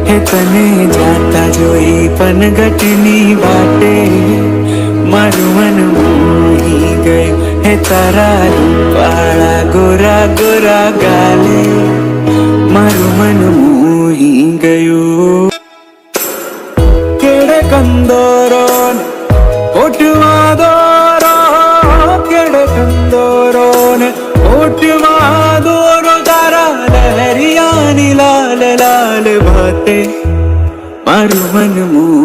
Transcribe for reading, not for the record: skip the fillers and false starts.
हे तने जाता जोई पनघटनी बाटे मारू मन मोही गयो हे तारा रूपाळा गोरा गोरा गाले मारू मन मोही गयो केड़े कंदोरो ओटवा दोरो केड़े कंदोरो ओटवा दोरो तारा लहरिया नी लाल लाल भाते मारू मन मोही